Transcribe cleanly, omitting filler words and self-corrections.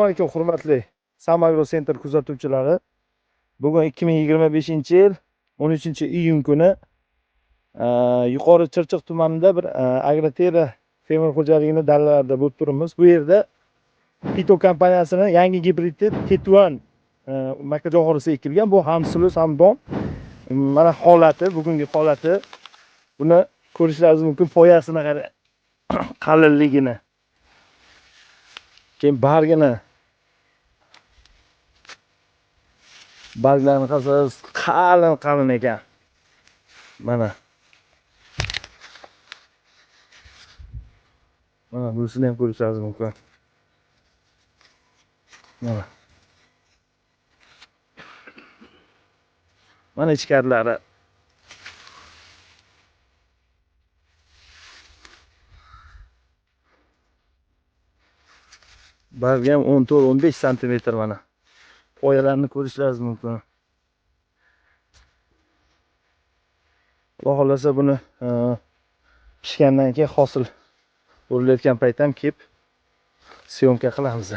Assalomu alaykum hurmatli Samagro Center kuzatuvchilari. Bugun 2025-yil 13-iyun kuni Yuqori Chirchiq tumanida bir Agrotera fermer xo'jaligini dalalarida bo'lib turibmiz. Bu yerda Fito kompaniyasining yangi gibridi T1 makajon ekilgan. Bu ham sulus ham bom. Mana holati, bugungi holati. Buni ko'rishlaringiz mumkin, poyasini qarang, qalinligini. Keyin barglarni qarasangiz qalin ekan. Mana bunisini ham ko'rishingiz mumkin. Mana ichkarilari. Bargi ham 14-15 santimetr mana. Poyalarni ko'rishingiz mumkin. Xudo xolasa buni pishgandan keyin hosil o'rilayotgan payt ham kelib syomka qilamiz.